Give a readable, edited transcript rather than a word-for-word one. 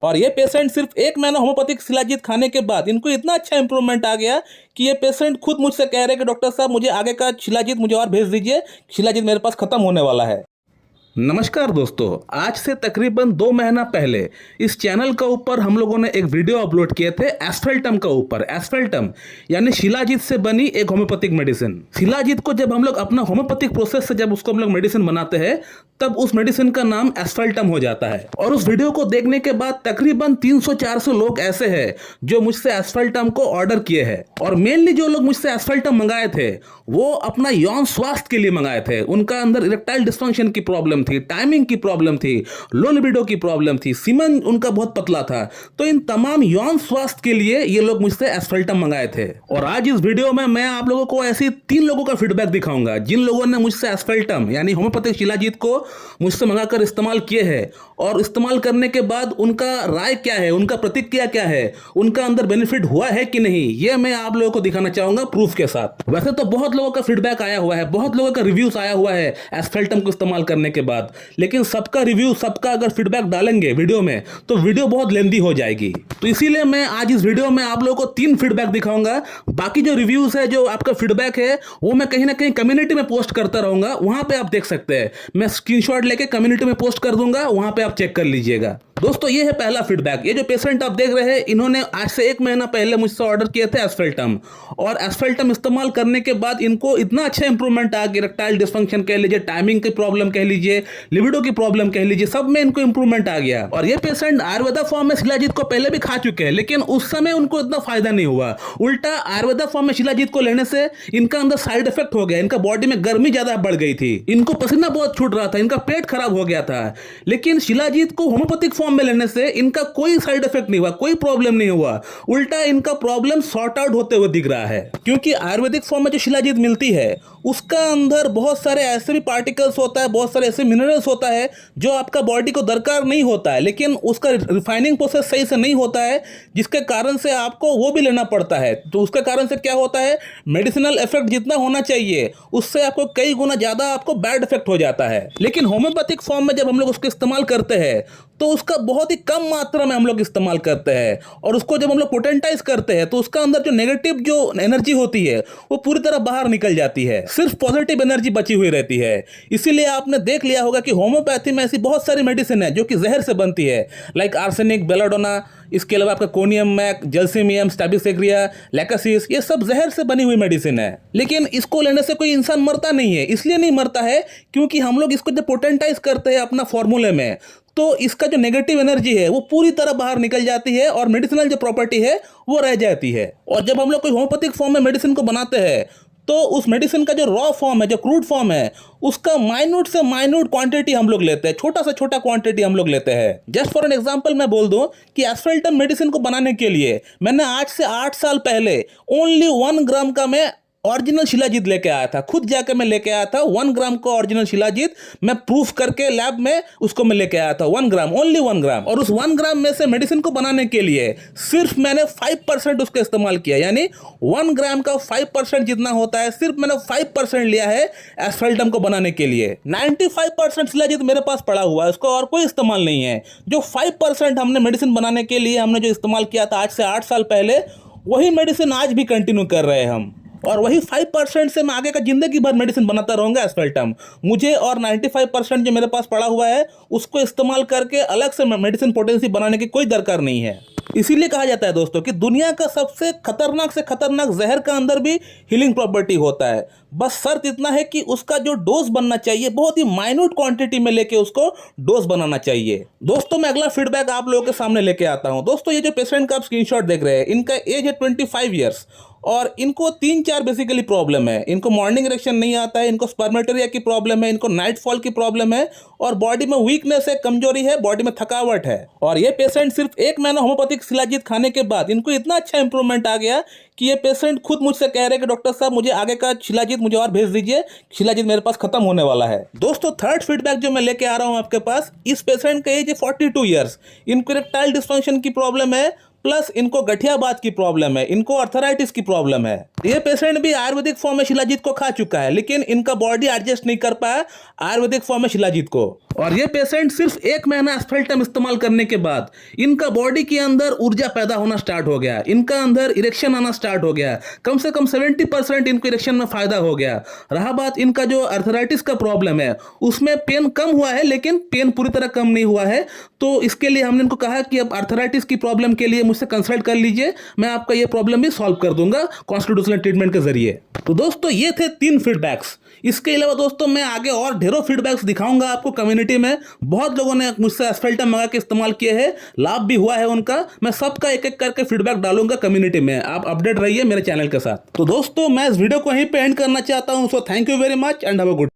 और ये पेशेंट सिर्फ 1 महीना होम्योपैथिक शिलाजीत खाने के बाद इनको इतना अच्छा इंप्रूवमेंट आ गया कि ये पेशेंट खुद मुझसे कह रहे हैं कि डॉक्टर साहब मुझे आगे का शिलाजीत मुझे और भेज दीजिए, शिलाजीत मेरे पास खत्म होने वाला है। नमस्कार दोस्तों, आज से तकरीबन 2 महीना पहले इस चैनल का ऊपर हम लोगों ने एक वीडियो अपलोड किए थे एस्फेल्टम का ऊपर। एस्फेल्टम यानी शिलाजीत से बनी एक होम्योपैथिक मेडिसिन। शिलाजीत को जब हम लोग अपना होम्योपैथिक प्रोसेस से जब उसको हम लोग मेडिसिन बनाते हैं तब उस मेडिसिन का नाम एस्फेल्टम हो जाता है। और उस वीडियो को देखने के बाद तकरीबन 300-400 लोग ऐसे हैं जो मुझसे एस्फेल्टम को ऑर्डर किए हैं। और मेनली जो लोग मुझसे एस्फेल्टम मंगाए थे वो अपना यौन स्वास्थ्य के लिए मंगाए थे। उनका अंदर इरेक्टाइल डिस्फंक्शन की प्रॉब्लम थी, टाइमिंग की प्रॉब्लम थी, लो लिबिडो की प्रॉब्लम थी, सीमन उनका बहुत पतला था। तो इन तमाम यौन स्वास्थ्य के लिए ये लोग मुझसे एस्फेल्टम मंगाए थे। और आज इस वीडियो में मैं आप लोगों को ऐसी 3 लोगों का फीडबैक दिखाऊंगा जिन लोगों ने मुझसे एस्फेल्टम यानी होम्योपैथिक शिलाजीत को मुझसे मंगाकर इस्तेमाल किए हैं और इस्तेमाल करने के बाद उनका राय क्या है, उनका प्रतिक्रिया क्या है, उनका अंदर बेनिफिट हुआ है कि नहीं, ये मैं आप लोगों को दिखाना चाहूंगा प्रूफ के साथ। वैसे तो बहुत लोगों का फीडबैक आया हुआ है, बहुत लोगों का रिव्यूज आया हुआ है एस्फेल्टम को इस्तेमाल करने के बाद, लेकिन सबका रिव्यू, सबका अगर फीडबैक डालेंगे वीडियो में तो वीडियो बहुत लेंदी हो जाएगी। तो इसीलिए मैं आज इस वीडियो में आप लोगों को 3 फीडबैक दिखाऊंगा। बाकी जो रिव्यूज है, जो आपका फीडबैक है, वो मैं कहीं ना कहीं कम्युनिटी में पोस्ट करता रहूंगा, वहां पे आप देख सकते हैं। मैं स्क्रीनशॉट लेके कम्युनिटी में पोस्ट कर दूंगा, वहां पे आप चेक कर लीजिएगा। दोस्तों ये है पहला फीडबैक। ये जो पेशेंट आप देख रहे हैं इन्होंने आज से 1 महीना पहले मुझसे ऑर्डर किए थे एस्फेल्टम, और एस्फेल्टम इस्तेमाल करने के बाद इनको इतना अच्छा इंप्रूवमेंट आ गया। इरेक्टाइल डिस्फंक्शन कह लीजिए, टाइमिंग की प्रॉब्लम कह लीजिए, लिबिडो की प्रॉब्लम कह लीजिए, सब में इनको इंप्रूवमेंट आ गया। और ये पेशेंट आयुर्वेदा फॉर्म में शिलाजीत को पहले भी खा चुके हैं, लेकिन उस समय उनको इतना फायदा नहीं हुआ। उल्टा आयुर्वेदा फॉर्म में शिलाजीत को लेने से इनका अंदर साइड इफेक्ट हो गया, इनका बॉडी में गर्मी ज्यादा बढ़ गई थी, इनको पसीना बहुत छूट रहा था, इनका पेट खराब हो गया था। लेकिन शिलाजीत को होम्योपैथिक फॉर्म में लेने से इनका कोई साइड इफेक्ट नहीं हुआ, कोई प्रॉब्लम नहीं हुआ। उल्टा इनका प्रॉब्लम सॉर्ट आउट होते हुए दिख रहा है, क्योंकि आयुर्वेदिक फॉर्म में जो शिलाजीत मिलती है उसका अंदर बहुत सारे ऐसे भी पार्टिकल्स होता है, बहुत सारे ऐसे मिनरल्स होता है जो आपका बॉडी को दरकार नहीं होता है, लेकिन उसका रिफाइनिंग प्रोसेस सही से नहीं होता है, जिसके कारण से आपको वो भी लेना पड़ता है। तो उसके कारण से क्या होता है, मेडिसिनल इफेक्ट जितना होना चाहिए उससे आपको कई गुना ज्यादा आपको बैड इफेक्ट हो जाता है। लेकिन होम्योपैथिक फॉर्म में जब हम लोग उसको इस्तेमाल करते हैं तो उसका बहुत ही कम मात्रा में हम लोग इस्तेमाल करते हैं, और उसको जब हम लोग पोटेंटाइज करते हैं तो उसका अंदर जो नेगेटिव जो एनर्जी होती है वो पूरी तरह बाहर निकल जाती है, सिर्फ पॉजिटिव एनर्जी बची हुई रहती है। इसीलिए आपने देख लिया होगा कि होम्योपैथी में ऐसी बहुत सारी मेडिसिन है जो कि जहर से बनती है, लाइक आर्सेनिक, बेलाडोना, इसके अलावा आपका कोनियम मैक, जल्सीमियम, स्टैबिसेग्रिया, लैकासिस, ये सब जहर से बनी हुई मेडिसिन है। लेकिन इसको लेने से कोई इंसान मरता नहीं है। इसलिए नहीं मरता है क्योंकि हम लोग इसको जब पोटेंटाइज करते हैं अपना फॉर्मूले में तो इसका जो नेगेटिव एनर्जी है वो पूरी तरह बाहर निकल जाती है और मेडिसिनल जो प्रॉपर्टी है वो रह जाती है। और जब हम लोग कोई होम्योपैथिक फॉर्म में मेडिसिन को बनाते हैं तो उस मेडिसिन का जो रॉ फॉर्म है, जो क्रूड फॉर्म है, उसका माइन्यूट से माइन्यूट क्वांटिटी हम लोग लेते हैं, छोटा से छोटा क्वांटिटी हम लोग लेते हैं। जस्ट फॉर एन एग्जांपल मैं बोल दूं कि एस्फेल्टम मेडिसिन को बनाने के लिए मैंने आज से 8 साल पहले ओनली 1 ग्राम का मैं ओरिजिनल शिलाजीत लेके आया था, खुद जाके मैं लेके आया था 1 ग्राम का ओरिजिनल शिलाजीत, मैं प्रूफ करके लैब में उसको मैं लेके आया था 1 ग्राम, ओनली 1 ग्राम। और उस 1 ग्राम में से मेडिसिन को बनाने के लिए सिर्फ मैंने 5% उसका इस्तेमाल किया, यानी 1 ग्राम का 5% जितना होता है सिर्फ मैंने 5% लिया है एस्फेल्टम को बनाने के लिए। 95% शिलाजीत मेरे पास पड़ा हुआ है, उसका और कोई इस्तेमाल नहीं है। जो 5% हमने मेडिसिन बनाने के लिए हमने जो इस्तेमाल किया था आज से 8 साल पहले, वही मेडिसिन आज भी कंटिन्यू कर रहे हैं हम, और वही 5% से मैं आगे का जिंदगी भर मेडिसिन बनाता रहूंगा एस्फेल्टम। मुझे और 95% जो मेरे पास पड़ा हुआ है उसको इस्तेमाल करके अलग से मेडिसिन पोटेंसी बनाने की कोई दरकार नहीं है। इसीलिए कहा जाता है दोस्तों कि दुनिया का सबसे खतरनाक से खतरनाक जहर का अंदर भी हीलिंग प्रॉपर्टी होता है। बस शर्त इतना है कि उसका जो डोज बनना चाहिए बहुत ही माइन्यूट क्वांटिटी में लेके उसको डोज बनाना चाहिए। दोस्तों मैं अगला फीडबैक आप लोगों के सामने लेके आता हूं। दोस्तों ये जो पेशेंट का आप स्क्रीनशॉट देख रहे हैं, इनका एज है 25 ईयर्स और इनको 3-4 बेसिकली प्रॉब्लम है। इनको मॉर्निंग इरेक्शन नहीं आता है, इनको स्पर्मेटोरिया की प्रॉब्लम है, इनको नाइट फॉल की प्रॉब्लम है, और बॉडी में वीकनेस है, कमजोरी है, बॉडी में थकावट है। और ये पेशेंट सिर्फ 1 महीना होम्योपैथिक शिलाजीत खाने के बाद इनको इतना अच्छा इंप्रूवमेंट आ गया कि ये पेशेंट खुद मुझसे कह रहे हैं कि डॉक्टर साहब मुझे आगे का शिलाजीत मुझे और भेज दीजिए, शिलाजीत मेरे पास खत्म होने वाला है। दोस्तों थर्ड फीडबैक जो मैं लेके आ रहा हूं आपके पास, इस पेशेंट का एज है 42 ईयर्स, इनको इरेक्टाइल डिस्फंक्शन की प्रॉब्लम है, प्लस इनको गठियाबात की प्रॉब्लम है, इनको अर्थराइटिस की प्रॉब्लम है। ये पेशेंट भी आयुर्वेदिक फॉर्म में शिलाजीत को खा चुका है, लेकिन इनका बॉडी एडजस्ट नहीं कर पाया आयुर्वेदिक फॉर्म में शिलाजीत को। और ये पेशेंट सिर्फ 1 महीना एस्फेल्टम इस्तेमाल करने के बाद इनका बॉडी के अंदर ऊर्जा पैदा होना स्टार्ट हो गया, इनका अंदर इरेक्शन आना स्टार्ट हो गया, कम से कम 70% इनको इरेक्शन में फायदा हो गया। रहा बात इनका जो अर्थराइटिस का प्रॉब्लम है, उसमें पेन कम हुआ है, लेकिन पेन पूरी तरह कम नहीं हुआ है। तो इसके लिए हमने इनको कहा कि अब अर्थराइटिस की प्रॉब्लम के लिए मुझसे कंसल्ट कर लीजिए, मैं आपका ये प्रॉब्लम भी सॉल्व कर दूंगा कॉन्स्टिट्यूशनल ट्रीटमेंट के जरिए। तो दोस्तों ये थे 3 फीडबैक्स। इसके अलावा दोस्तों मैं आगे और ढेरों फीडबैक्स दिखाऊंगा आपको कम्युनिटी में। बहुत लोगों ने मुझसे एस्फेल्टम मंगा के इस्तेमाल किए हैं, लाभ भी हुआ है उनका। मैं सबका एक एक करके फीडबैक डालूंगा कम्युनिटी में, आप अपडेट रहिए मेरे चैनल के साथ। तो दोस्तों मैं इस वीडियो को यहीं पे एंड करना चाहता हूं। So thank you very much and have a good.